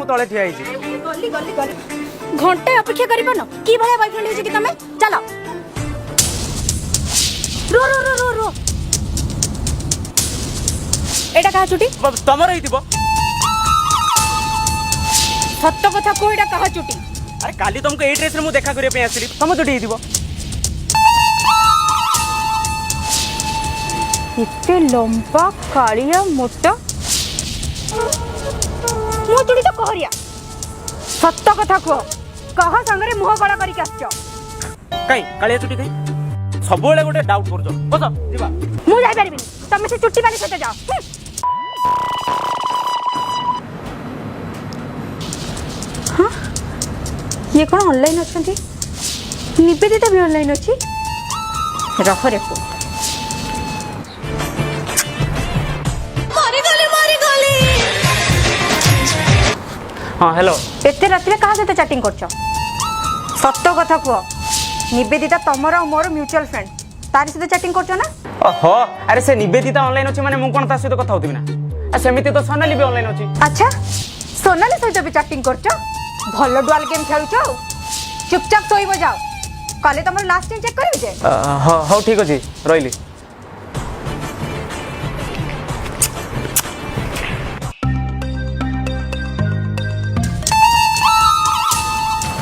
तले ठिया हिची गली गली गली घंटे अपेक्षा करि पन की भले बॉयफ्रेंड हिची कि तमे चलो रो रो रो रो रो एटा कहा चुटी तमर हितिबो सत्य कथा को एटा कहा चुटी अरे काली तुमको ए ड्रेस रे मु देखा करिया पे आसिली तम चुटी हितिबो इतने लंबा कालिया मोटा मु चुड़ी तो कहरिया सत्य कथा कह कहा संगरे मुह गला करी आछो कई कालिया चुटी कई सब बेले गोटे डाउट करजो बस जीवा मु जाई परबिनी तमे से चुट्टी वाली सते जाओ हां ये कौन ऑनलाइन अछंती निवेदिता भी ऑनलाइन अछि रख रे को हाँ हेलो एते रात्रि कहा सहित चैटिंग करछ सत्य कथा कह निवेदिता तमर और मोर म्यूचुअल फ्रेंड तारी सहित चैटिंग करछ ना ओहो अरे से निवेदिता ऑनलाइन अछि माने मु कोन ता सहित कथा होतिबी ना आ सेमिति तो सोनाली भी ऑनलाइन अछि अच्छा सोनाली सहित भी चैटिंग करछ भलो डुअल गेम खेलछ चुपचाप सोइबो जाओ काले तमर लास्ट टाइम चेक करबी जे हो ठीक अछि रहिली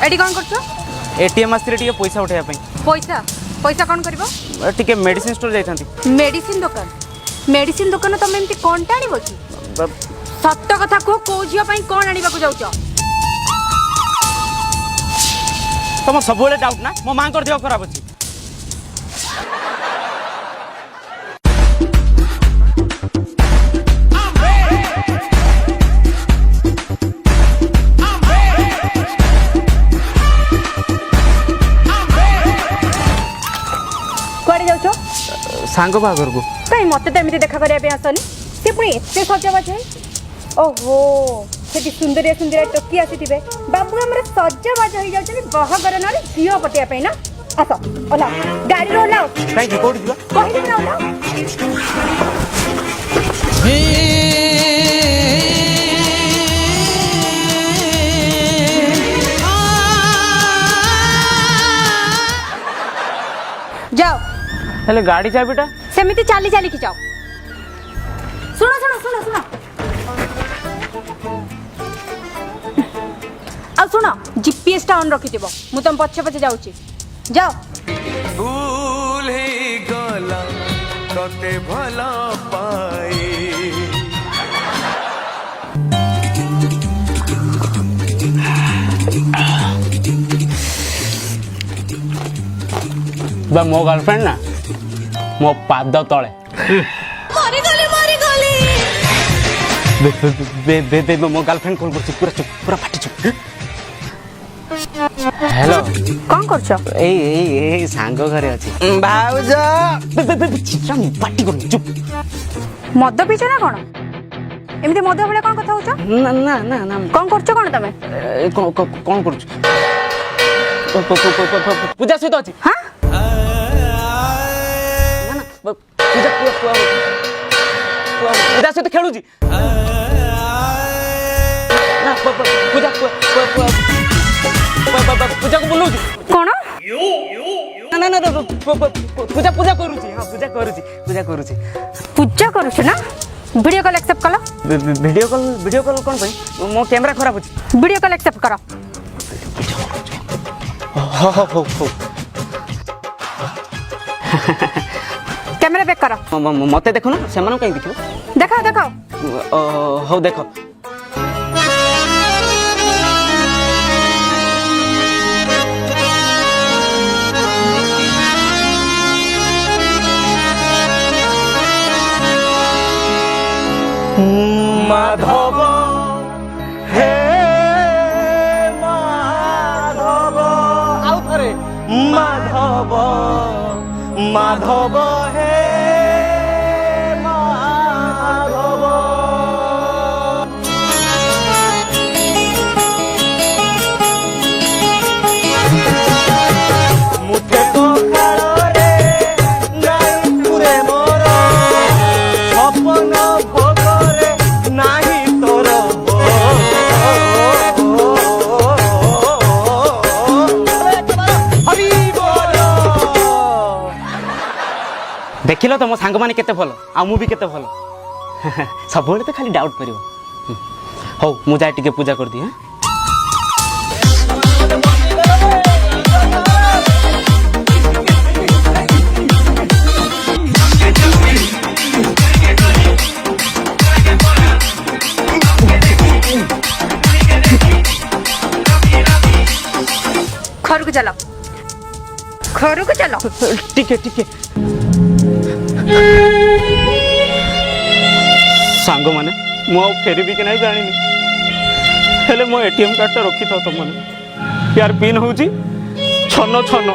एडी कोन करछ एटीएम आस्त्रे टिके पैसा उठाया पई पैसा पैसा कोन करबो टिके मेडिसिन स्टोर जाइथांती मेडिसिन दुकान तमे एमती कोन टाणीबो की सत्य कथा को जियो पई कोन आनिबा को जाउछ तुम सब बेले डाउट ना मो मां कर दियो खराब अछि सांग बागर को कहीं मत तो एमती देखा करिया आसनी से पुणी एत सजबाज है ओहो से सुंदरिया सुंदरिया टोकी आसी बाबू आम सजबाज हो जाए बाहागर ना झील पटिया ना आस ओला गाड़ी ओलाओ कहीं कोड दिबा कहि ना ओलाओ जाओ हेले गाड़ी चाबिटा सेमिति चाली चाली की जाओ सुनो सुनो सुनो सुनो आ सुनो जीपीएस टा ऑन रखि दिबो मु तुम पछे पछे जाउची जाओ भूल ही गला तते भला पाई बा मो गर्लफ्रेंड ना मो पाद तले मारी गली बे बे मो गर्लफ्रेंड कॉल करछि पूरा चुप पूरा फाटी चुप हेलो कोन करछ ए ए ए सांग घरे अछि भाउजा बे चित्रा पाटी कर चुप मद पीछ ना कोन एमती मद बेले कोन कथा होछ ना ना ना ना कोन करछ कोन तमे कोन करछ पूजा सहित अछि हां पूजा पूजा सहित खेलुजी ना पूजा पूजा को बोलुजी कोन ना ना ना पूजा पूजा करूची हां पूजा करूची पूजा करूछ ना वीडियो कॉल एक्सेप्ट कलो वीडियो कॉल कोन भाई मो कैमरा खराब अछि वीडियो कॉल एक्सेप्ट करो हो कैमरा बैक करो मते देखो ना से मानो कहीं देखो देखाओ देखाओ हो देखो माधव हे माधव आउ थरे माधव माधव हे माधव मुझे तो कारे नाई पुरे मोर सपन भोगरे नाही तोर ଦେଖିଲ ତ ମୋ ସାଙ୍ଗମାନେ କେତେ ଭଲ ଆଉ ମୁଁ ବି କେତେ ଭଲ ସବୁବେଳେ ତ ଖାଲି ଡାଉଟ୍ କରିବ ହଉ ମୁଁ ଯାଏ ଟିକେ ପୂଜା କରିଦିଏ ହଁ ଘରକୁ ଚାଲ ଘରକୁ ଚାଲ ଟିକେ ଟିକେ ସାଙ୍ଗମାନେ ମୁଁ ଆଉ ଫେରିବି କି ନାହିଁ ଜାଣିନି ହେଲେ ମୋ ATM କାର୍ଡଟା ରଖିଥାଅ ତମମାନେ ୟାର ପିନ୍ ହେଉଛି 696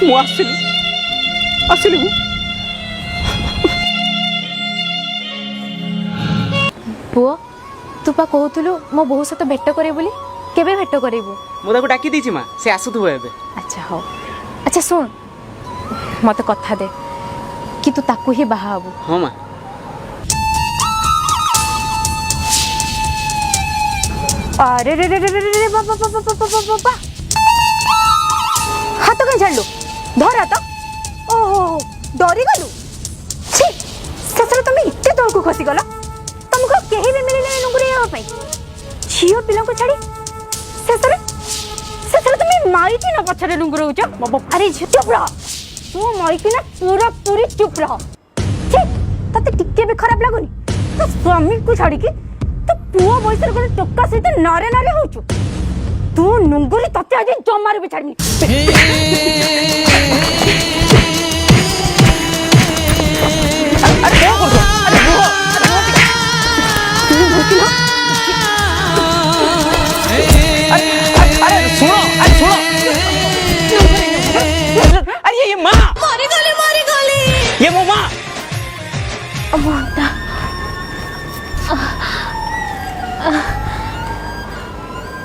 ମୁଁ ଆସିଲି ମୁଁ पुओ तू पा कहूलु मो बहु सहित भेट करे बोली केबे भेट करेबू ମୁଁ ତାକୁ ଡାକି ଦେଇଛି ମା ସେ ଆସୁଥିବ ଏବେ अच्छा हो अच्छा सुन मत कथा दे कि तू ताकू ही बाहा हबू ହଁ ମା अरे रे रे रे रे रे बाबा बाबा बाबा बाबा हाथ कहीं झाड़लु धर हाथ ओहो डरी गलु छी ससुर तुम इतने तौल को खसी गला तुमको केही भी मिले नहीं नुगुरे आवा पाई झियो पिला को छाड़ी ससुर तुम माइकी ना पछरे नुगुरे उच अरे चुप रह तू माइकी ना पूरा पूरी चुप रह छी तते टिके भी खराब लागुनी तो स्वामी को छाड़ी की तो पुओ बयसर गोटे टोका सहित नारे नारे होचु तू नुंगुरी तते आज जमार भी छाड़नी अरे क्या कर रहा अरे वो तू भूखी ना अरे सुनो अरे ये माँ मारी गली ये वो माँ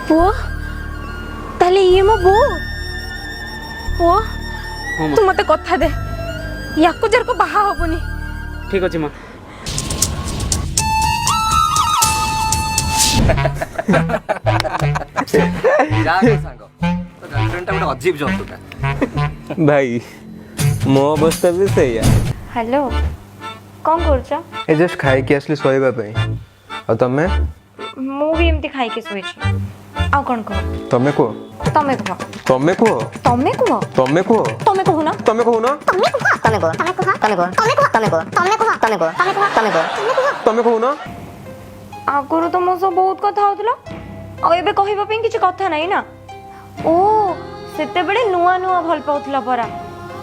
पुओ ताले ये मो बो पुओ तू मते कथा दे याको जर को बाहा हबुनी ठीक अछि माँ अजीब जंतुटा भाई मो अवस्था भी सही हेलो कौन करछ ए जस्ट खाई के असली सोइबा पई और तमे मु भी एमती खाई के सोई छी आ कोन कह तमे को तमे कह तमे को तमे कह तमे को तमे कहू ना तमे को ना तमे को ना आगुरु तो मो सब बहुत कथा होतला आ एबे कहिबा पे किछ कथा नाही ना ओ सेते बेले नुआ नुआ भल पाउतला परा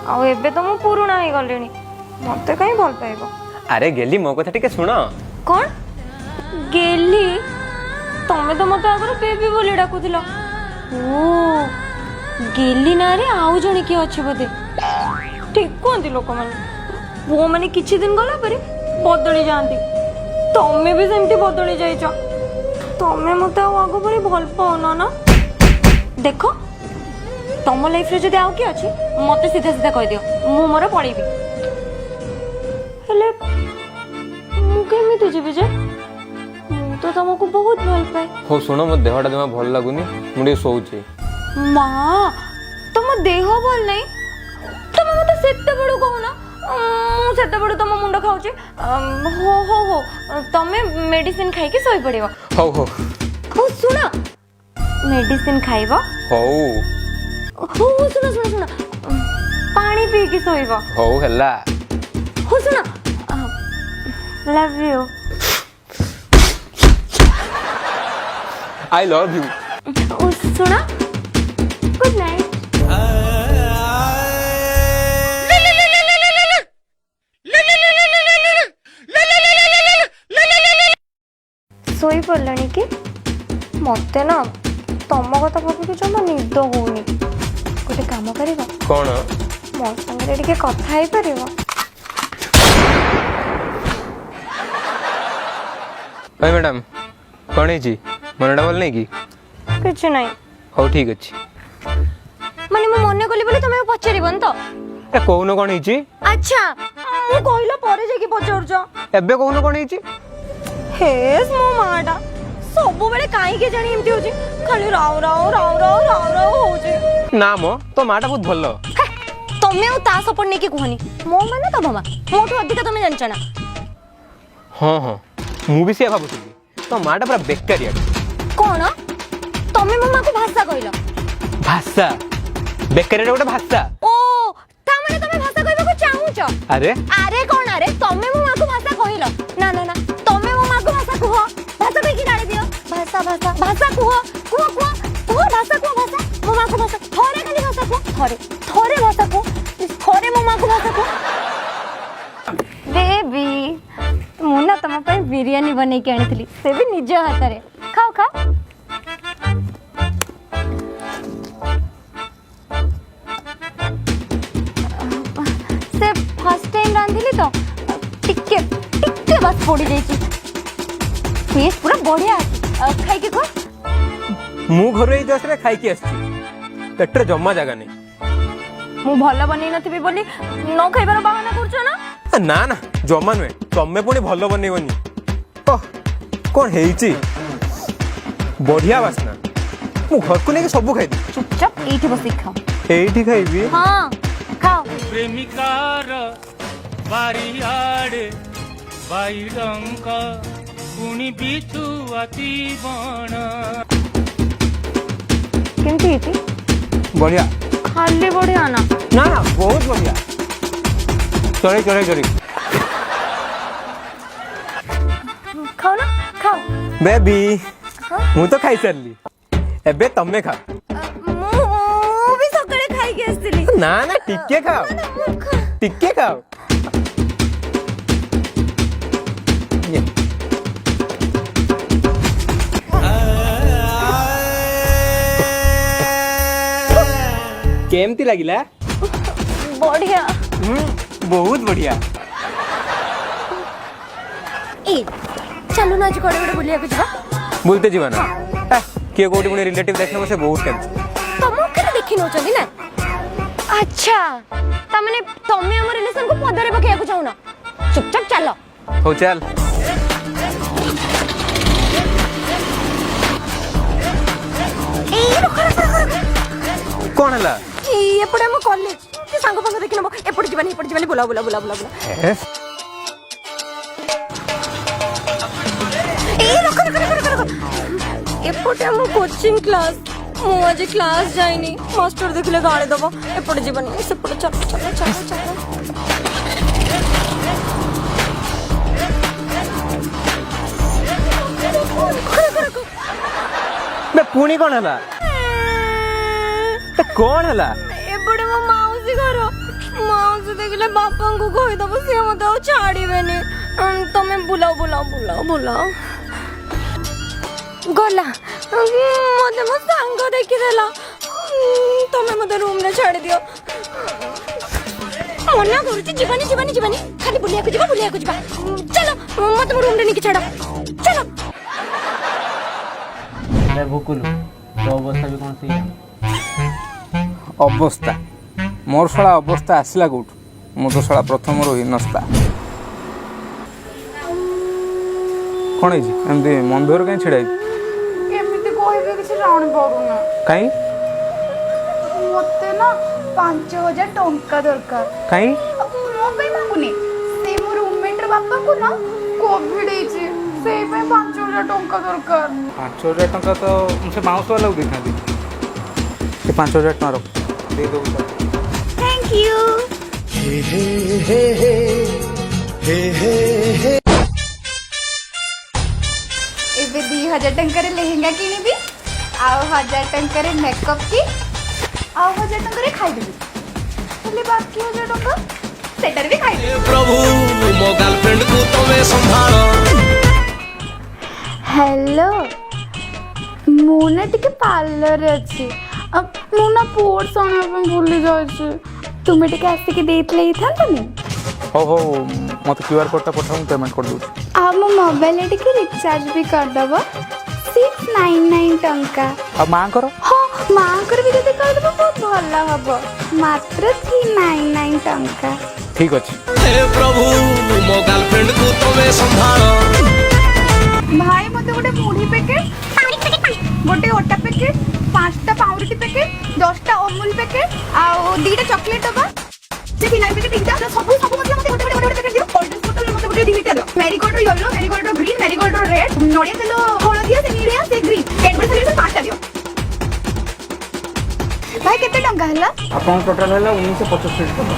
आ एबे तो मो पुराना हे गलेनी मते काई भल पाइबो अरे गेली मो कथा टिके सुनो कोन गेली तमे तो मते आगुरु बेबी बोली डाकुतला ओ गेली ना रे आउ जणी के अछि बदे ठीक कोंती लोक माने वो माने किछि दिन गला परे बदली जांती तमे भी सेमती बदली जाइछ तमे मते आगो भली भल पाउना ना देखो तम लाइफ रे जदि आउ के अछि मते सीधा सीधा कह दियो मु मोर पळीबी हेले मु केमिति जेबी जे मु तो तुमको बहुत भल पाए हो सुनो मो देहटा जमा भल लागुनी मुडे सोउची मां तुम देह भल नहीं तुम मते सेते बडू कहना मु सेते बडू तुम मुंड खाउची हो हो हो तमे मेडिसिन खाई के सोई पड़िबो हो हो हो सुना मेडिसिन खाइबो हो हो सुना सुना सुना पानी पी के सोइबो हो हल्ला हो सुना love you I love you ओ सुना गुड नाइट सोई पड़लानी कि मते ना तम कथा भाविक जमा निद होनी गोटे काम करवा कौन मो संगे टिके कथा ही परबो भाई मैडम कौन है जी मनटा बोल नहीं की कुछ नहीं हो ठीक अच्छे माने मो मने कली बोले तमे पछारिबन तो ए कोउनो कौन है जी अच्छा मु कहला परे जे की पछारछ एबे कोउनो कौन है जी हेस मो माडा सब बेले काई के जानी एमती होची खाली राव राव राव राव राव राव होची ना मो तो माटा बहुत भलो तो तमे और ता सपोर्ट नहीं कि कहनी मो माने तम मां मोठो अधिक तमे जानछ ना हाँ हाँ मु भी से भाबुଥିଲି तो माटा पूरा बेकारिया कोन तमे मो मां को भाषा कहलो भाषा बेकारिया गोटे भाषा ओ ता माने तमे भाषा कहबा को चाहूछ अरे अरे कोन अरे तमे मो मां को भाषा कहलो ना ना ना तमे मो मां को भाषा कहो भाषा कहि कि डाले दियो भाषा भाषा भाषा कहो भाषा कहो भाषा मो मां को भाषा थोरे खाली भाषा कहो थोरे भाषा कहो थोरे मो मां को भाषा कहो बेबी मुना तम पे बिरयानी बनै के आनिथली से भी निज हाथ रे खाओ खाओ से फर्स्ट टाइम रांधिली तो टिके टिके बस पड़ी जाई टेस्ट पूरा बढ़िया खाई के को मु घर ए दस रे खाई के आछि पेटर जम्मा जगह नहीं मु भल बनै नथिबी बोली न खाइबार बहाना करछो ना ना ना जमा नुहे तमे पुणी भल बनैबनी ओह कौन हेइची बढ़िया बासना मु घर को लेके सब खाइदी चुपचाप एठी बसी खाओ एठी खाइबी हां खाओ प्रेमिकार बारियाड़े बाईरंक पुणी बिछुआती बण केमती हेती बढ़िया खाली बढ़िया ना ना ना बहुत बढ़िया चले चले चले खाओ ना खाओ बेबी मु तो खाई सारली एबे तमे खा मु भी सकाळे खाई के आस्तिली ना ना टिके खाओ टिके खाओ ये केमती लागिला बढ़िया बहुत बढ़िया ए चलो ना आज कोड़े कोड़े बुलिया कुछ बोलते जीवा ना किए कोटी पुणी रिलेटिव देखने से बहुत कैंसर तम केरे देखि नो चली ना अच्छा ता माने तमे हमर रिलेशन को पदरे पकेया को चाहू ना चुपचाप चलो हो चल ए रुक कौन हला ये पड़े हम कॉलेज के सांग पंग देखि नबो एपड़ जीवानी बुला बुला बुला बुला बुला है ए रुक एपटे हम कोचिंग क्लास मु आज क्लास जाइनी मास्टर देखले गाड़ी दबो एपटे जीवानी सेपटे चलो चलो चलो चलो बे पुणी कौन हला ते कौन हला एपटे मो माउसी घर माउसी देखले बापा को कहि दबो से मते आ छाड़ीबेनी तमे बुलाओ बुलाओ बुलाओ बुलाओ गला मते मो सांग देखि देला तमे मते रूम रे छाड़ी दियो मना करूची जीवानी जीवानी जीवानी खाली बुलिया को जीवा चलो मते मो रूम रे निकि छाड़ो चलो भूकुलु तो अवस्था भी कौन सी अवस्था मोर शाला अवस्था आसला कौट मु तो शाला प्रथम हीनस्ता कौन है एमती मन दुआर कहीं छिड़ा କେମିତି କହିବେ କିଛି ଜାଣିପାରୁନି कहीं ମତେ ନା 5000 ଟଙ୍କା ଦରକାର कहीं ମୋ ପାଇଁ ମାଗୁନି ସେ ମୋ ରୁମମେଟ୍ ର ବାପାକୁ ନା କୋଭିଡ ହେଇଛି ସେଇ ପାଇଁ 5000 ଟଙ୍କା ଦରକାର 5000 टंका तो मुझे बाउंस वाला को देखा ये 5000 टंका रख दे दो थैंक यू ଏବେ 2000 ଟଙ୍କାରେ ଲେହେଙ୍ଗା କିଣିବି ଆଉ 1000 ଟଙ୍କାରେ ମେକଅପ୍ କି ଆଉ 1000 ଟଙ୍କାରେ ଖାଇଦେବି ହେଲେ ବାକି 1000 ଟଙ୍କା ସେଟାରେ ବି ଖାଇଦେବି प्रभु मो गर्लफ्रेंड को तमे संभालो हेलो ମୁଁ ନା ଟିକେ ପାର୍ଲରରେ ଅଛି ମୁଁ ନା ପୋର୍ସ ଆଣିବା ପାଇଁ ଭୁଲି ଯାଇଛି ତୁମେ ଟିକେ ଆସିକି ଦେଇଥିଲେ ହେଇଥାନ୍ତନି हो हो मत क्यूआर कोड टा पठाऊं पेमेंट कर दूँ ଆଉ ମୋ ମୋବାଇଲରେ ଟିକେ ରିଚାର୍ଜ ବି କରିଦେବ 699 ଟଙ୍କା अब माँ करो ହଁ ମାଆଙ୍କର ବି ଯଦି କରିଦେବ ବହୁତ ଭଲ ହବ ମାତ୍ର 399 ଟଙ୍କା ठीक अच्छे हे प्रभु मो गर्लफ्रेंड को तमे संभालो ଭାଇ ମତେ ଗୋଟେ ମୁଢି ପ୍ୟାକେଟ ଗୋଟେ ଅଟା ପ୍ୟାକେଟ 5ଟା ପାଉଁରୁଟି ପ୍ୟାକେଟ 10ଟା ଅମୁଲ ପ୍ୟାକେଟ ଆଉ 2ଟା ଚକୋଲେଟ ଡବା से फिनाइल पैकेट टिकटा सब सब मत मते गोटे पैकेट दियो कोल्ड ड्रिंक्स बोतल मते गोटे दिविटा दियो मैरीगोल्ड रो येलो मैरीगोल्ड रो ग्रीन मैरीगोल्ड रो रेड नडिया तेल हळदिया से नीलिया से ग्रीन कैडबरी सॉल्यूशन 5टा दियो भाई केते टंका हला आपन टोटल हैला 1975 टका।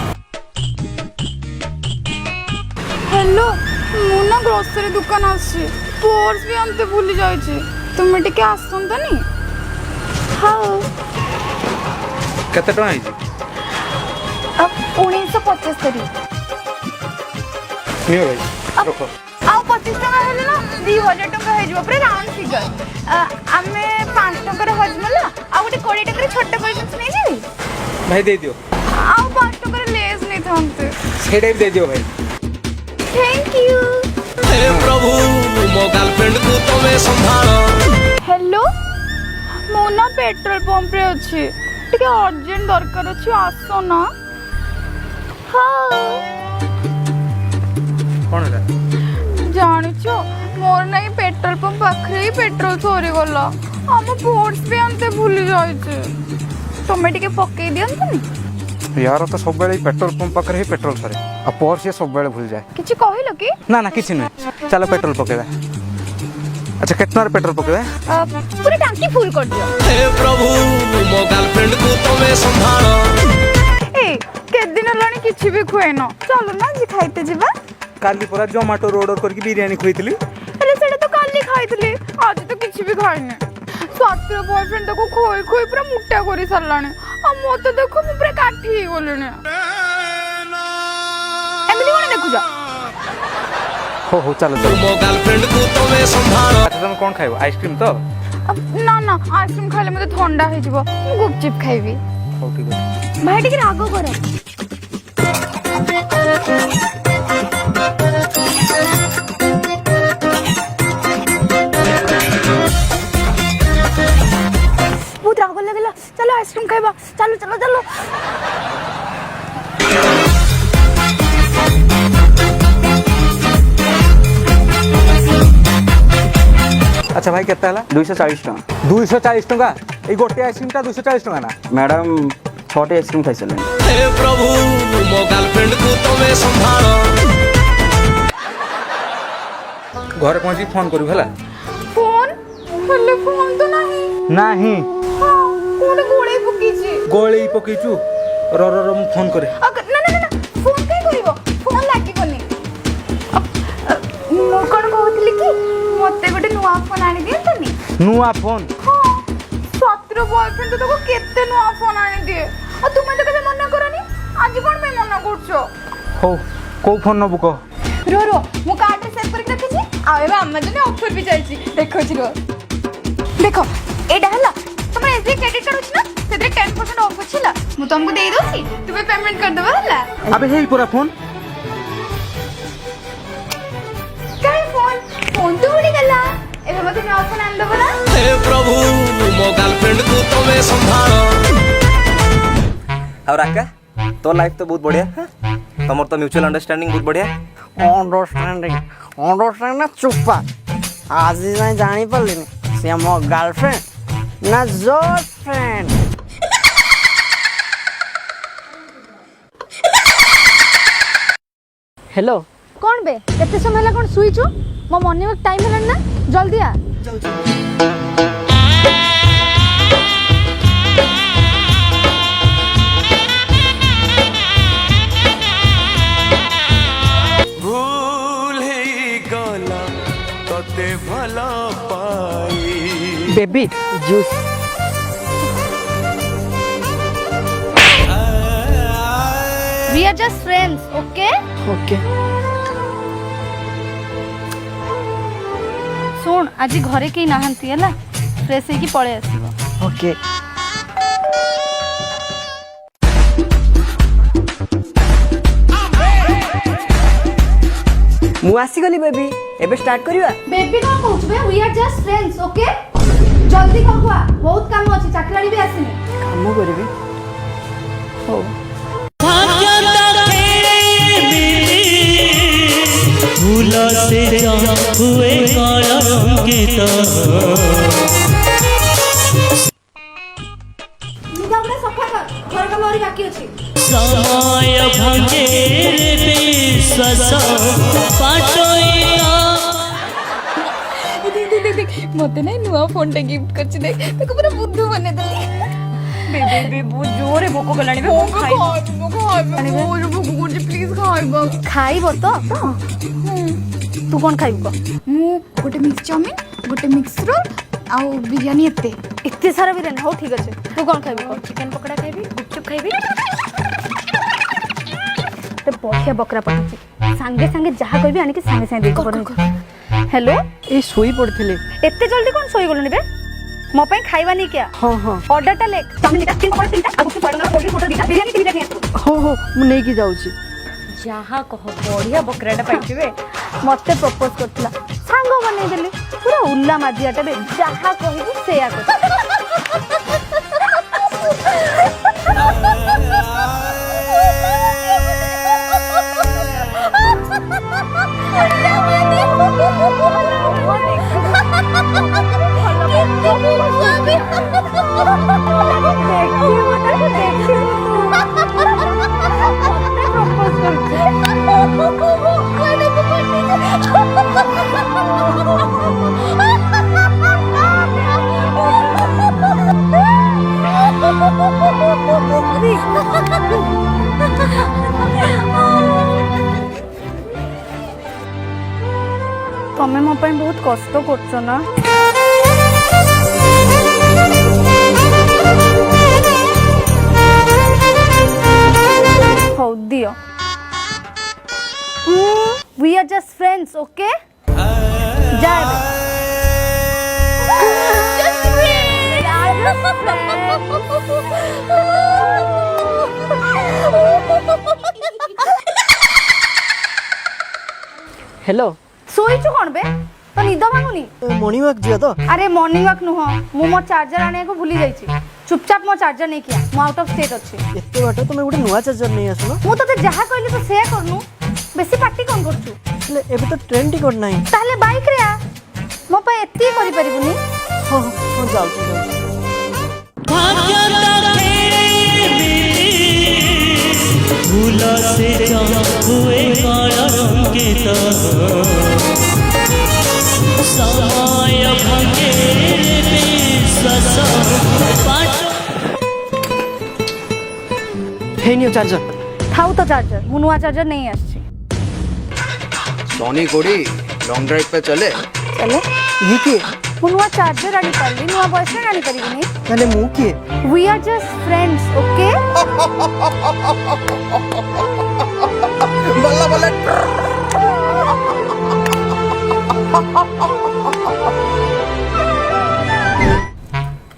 हेलो मुना ग्रोसरी दुकान आसी पर्स भी आनते भूली जाइए तुम टिके आसतनी। हाँ केते टका आइछि अब 1975 नियो भाई रखो आउ 25 टका हेले ना 2000 टका हे जबो पूरा राउंड फिगर आमे 5 टका रे हजमला आ गोटे 20 टका रे छोटा कोल्ड नहीं जाई भाई दे दियो आउ 5 टका रे लेस नहीं थांते सेटा भी दे दियो भाई। Thank you. हे प्रभु मो गर्लफ्रेंड को तमे संभालो हेलो मुना पेट्रोल पंप रे अछि टिके अर्जेंट दरकार अछि आसो ना। हाँ कौन है जानिचो मोर नहीं पेट्रोल पंप पाखरे ही पेट्रोल सरी गला हम पर्स भी आनते भूली जाइछे तमे टिके पक्के दियंतनी यार तो सब बेले पेट्रोल पंप पाखरे ही पेट्रोल सरे आ पर्स ये सब बेले भूल जाए। किछि कहिलो कि ना ना किछि नहीं चलो पेट्रोल पकेबा। अच्छा कितना पेट्रोल पकेबा पूरी टांकी फुल कर दियो। हे प्रभु मो गर्लफ्रेंड को तमे संभालो ए के दिन लानी किछि भी खुएनो चलो ना जी खाइते जिबा काली पूरा जोमेटो ऑर्डर करके बिरयानी खोइतली अरे सेटा तो काली खाइतली आज तो किछि भी खाइने स्वातिर बॉयफ्रेंड को खोई खोई पूरा मुट्टा करी सरलाने आ मो तो देखो मु पूरा काठी गलेने एमिली कोन देखु जा हो चलो चलो मो गर्लफ्रेंड को तमे संभालो। अच्छा तुम कौन खाइबो आइसक्रीम तो ना ना आइसक्रीम खाइले मते ठंडा हे जिवो मु गुपचुप खाइबी। हो ठीक है भाई टिके रागो करो बहुत राग लगला चलो आइसक्रीम खाइबा चलो चलो चलो। अच्छा भाई केते हला 240 टका 240 टका ए गोटे आइसक्रीम ता 240 टका ना मैडम 6टी आइसक्रीम खाई सारे हे प्रभु मो गर्लफ्रेंड को तमे संभालो घर पहुंची फोन करू हला फोन हेले फोन तो नहीं नाही हां कोने गोळे पकीची गोली पकेचू रो मु फोन करे ना ना ना फोन कई करिवो फोन लागी कोनी मो कोन कहतली कि मते गोटे नुवा फोन आनी दियंतनी नुआ फोन हां स्वातिर बॉयफ्रेंड तो केते नुवा फोन आनी दिए आ तुमे तो कबे मना करनी आज कोन में मना करछो हो को फोन नबु को रो मु कार्ड सेव करके रखिछी आ एबे अमेजन ऑफर भी चलछि देखो छी रो देखो एडा हला तुम एसबी क्रेडिट कार्ड अछि ना सेते 10% ऑफ छिला मु तुमको दे दोसी तुमे पेमेंट कर देबा हला अबे हेई पूरा फोन काय फोन तो उड़ी गला एबे मते नया फोन आन देबो ना। हे प्रभु मो गर्लफ्रेंड को तमे संभालो। और आका तो लाइफ तो बहुत बढ़िया तमर तो म्यूचुअल अंडरस्टैंडिंग बहुत बढ़िया अंडरस्टैंडिंग ना चुप्पा आज जाए जानी पड़िनी से मो गर्लफ्रेंड ना जस्ट फ्रेंड। हेलो कौन बे केते समय होला कौन सुईचो मो मॉर्निंग वॉक टाइम हलन ना जल्दी आ भूल ही गला तते भला पाई बेबी जूस we are just friends okay okay सुन आज घरे केही नाहंती हला फ्रेश हेकी पळे आसीबो ओके मु आसी गली बेबी एबे स्टार्ट करिवा बेबी कोन कहू बे we are just friends okay जल्दी कहवा बहुत काम अछि चाकराणी भी आसीनी काम करबी हो फूल से हुए कलंकित निगा बड़ा सफा कर घर काम और बाकी अछि समय भांगे रे विश्वास पाटोइला मते ना नुआ फोन टा गिफ्ट करछि देख ताको पूरा बुद्धू बने दली बेबे बहुत जोरे भोक गलाणी मो प्लीज खाइबो खाइब तो तू कौन खाइब मु गोटे मिक्स चाउमिन गोटे मिक्स रोल आउ बिरयानी इतने सारा बिरयानी हो ठीक अच्छे तू कौन खाइब चिकन पकोड़ा खाइबी गुपचुप खाइबी तो बढ़िया बकरा पठुची सांगे सांगे जहाँ कहबी आनिक सांगे सांगे देख हेलो ए सोई पड़थिले एते जल्दी कौन सोई गलनी बे मो पे खाइबा नहीं क्या हां हां ऑर्डर टा ले चाउमिन टा तीन पकोड़ा तीनटा गुपचुप पड़ना कोल्ड ड्रिंक फोटो बिरयानी तीनटा नहीं हो हो मु नै की जाउची जहाँ कह बढ़िया बकराटा पाइबे मते प्रपोज करथिला सांग बनै देली पूरा उल्ला माजियाटा बे जहाँ कहबी सेया कर तमें मो पे बहुत कष्ट करछ ना हो दियो we are just friends okay जाए हेलो सोईचु कौन बे तो निद भांगुनी मॉर्निंग वॉक जियो तो अरे मॉर्निंग वॉक नुह मु मो चार्जर आने को भूली जाइछि चुपचाप मो चार्जर नहीं किया मो आउट ऑफ स्टेट अछि एते बाटे तुमे गुटे नुवा चार्जर नै आसलो मु तते जहा कहली तो शेयर करनु बेसी पार्टी कोन करछु ले एबे तो ट्रेन टिकट नै ताले बाइक रे आ मो पे एत्ती करि परिबुनी हां हां जाउ भाग्यता तेरी भूल से हुए काला संकेत समय भांगे रे विश्वास हे न्यू चार्जर थाउ तो चार्जर मु नुवा चार्जर नहीं आछि सोनी कोड़ी लॉन्ग ड्राइव पे चले चले ये के मु नुवा चार्जर आनी पाली नुवा बॉयफ्रेंड आनी परिबुनी ताले मु के we are just friends okay बल्ला बल्ला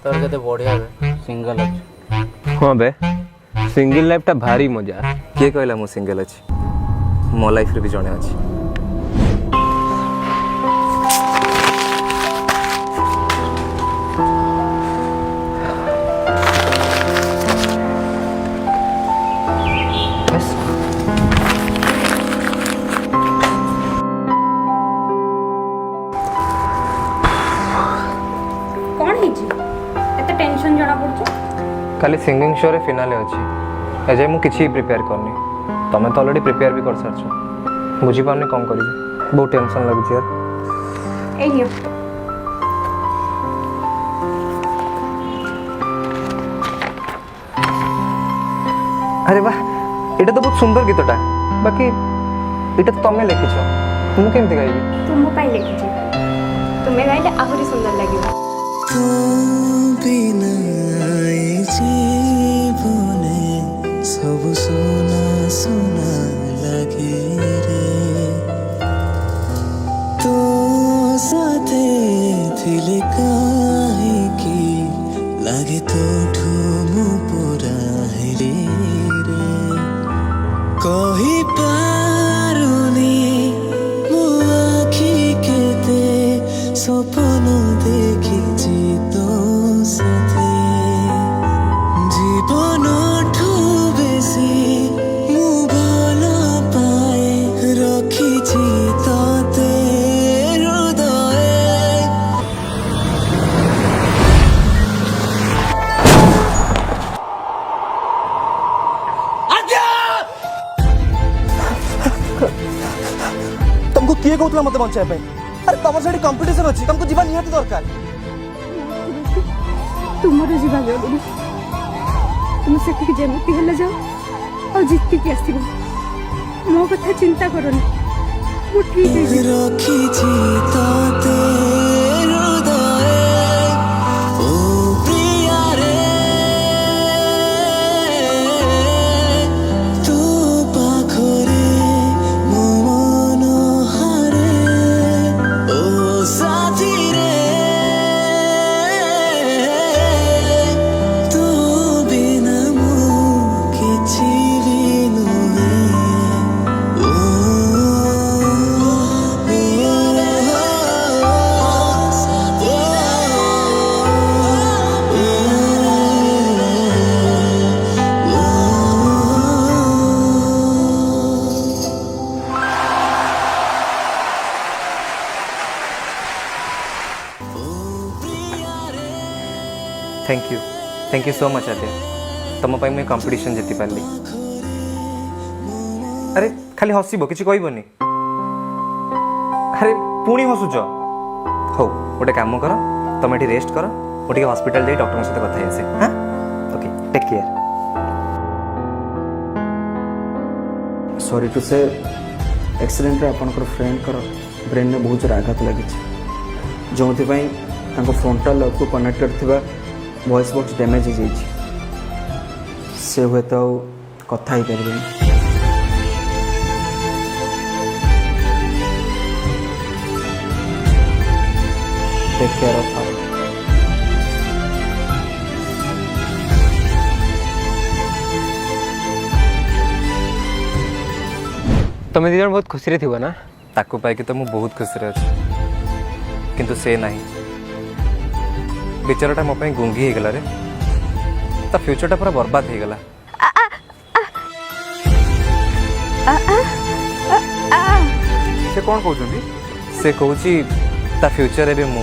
तोर केते बढ़िया बे सिंगल अछि हाँ बे सिंगल लाइफ टा भारी मजा किए कहला मु सिंगल अछि मो लाइफ रे भी जणे अछि कौन हिची एते टेंशन जणा पड़छ खाली सिंगिंग शो रे फिनाले अछि एजे मु किछि प्रिपेयर करनी तमे तो ऑलरेडी प्रिपेयर भी कर सारछ बुझी पानी कम करी बहुत टेंशन लागु छी यार ए लियो अरे वाह एटा तो बहुत सुंदर गीतटा बाकी एटा तो तमे लिखिछ मु केमते गाइबी तुम पाई लिखिछि तुम्हें गाइले आहुरी सुंदर लागिबो तू बिना जीवने सब सोना सोना लगे रे तो साथे थिले काहेकि लागे तो ठुमु पुरा हेरे रे कहि पारुनी मो आखि केते सपन देखिछि तो साथे जीवन ठु बेसी मु भल पाए रखिछि तते हृदय कहूला मते बचाए पे अरे तुम से कंपटीशन अछि तुमको जीवन निहाती दरकार तुमर जीवा जरूरी तुम सेठी जेमती हेले जाओ और जीत के आसीबो मो कथा चिंता करो ना वो ठीक है रखी जीताते हृदय ओ प्रिया रे तू पाखरे मो मन हारे ओ साथी रे तू बिना मो किछि भी नुहे थैंक यू सो मच आद्या तुम पाई मुझे कंपटीशन जीति पारली अरे खाली हसब किसी कहबनी अरे पुणी हसुच हो गोटे काम कर तुम ये रेस्ट कर मुझे हॉस्पिटल जाई डॉक्टर सहित कथा आसे हाँ okay take care sorry to say accident रे आपनकर फ्रेंड कर ब्रेन में बहुत जोर आघात लगी जो फ्रंटाल लोब को कनेक्टेड थिबा वॉइस बॉक्स डैमेज हो जाइए से हुए तो कथा ही पारे टेक केयर ऑफ हर तुम दी बहुत खुशी थी ना ताकू पाई तो मुझे बहुत खुशी अच्छी किंतु से नहीं बेचाराटा मो गुंगी हो गला रे ता फ्यूचरटा पूरा बर्बाद हो गला से कौन कहउछंती से कहूची ता फ्यूचर एबे मु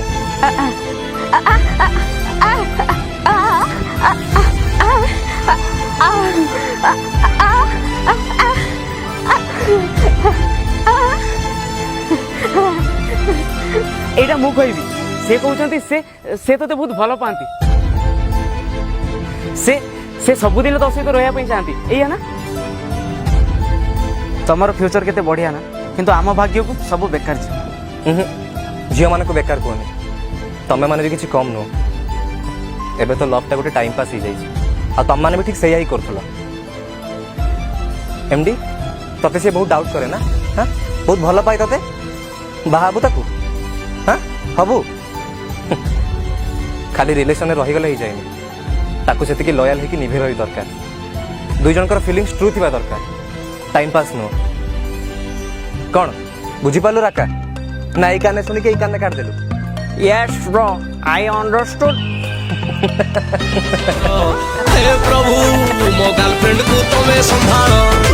एटा मु कहबी से कहउछंती से तोते बहुत भल पाती से सबुदिन तो सहित रहा चाहती एया ना तमर फ्यूचर केते बढ़िया ना किंतु आम भाग्य को सब बेकार झील मान को बेकार कहनी तमें मैंने भी किसी कम नुह एबे तो लवटा गोटे टाइम पास हो जाए तुम मैंने भी ठीक से ही कर एमडी तते से बहुत डाउट करे ना हाँ बहुत भल पाए तते बाहाबू ताकू हाँ हबू खाली रिलेशन में रहीगले ही जाए ताकू से लयाल होकर निभे रही दरकार दुई जनकर फिलिंग्स ट्रू थिबा दरकार टाइम पास नुह कौन बुझीपालु राका ना यही काने शुनिक यही काने काट देलु यस ब्रो आई अंडरस्टूड हे प्रभु मो गर्लफ्रेंड को तुम्हें संभालो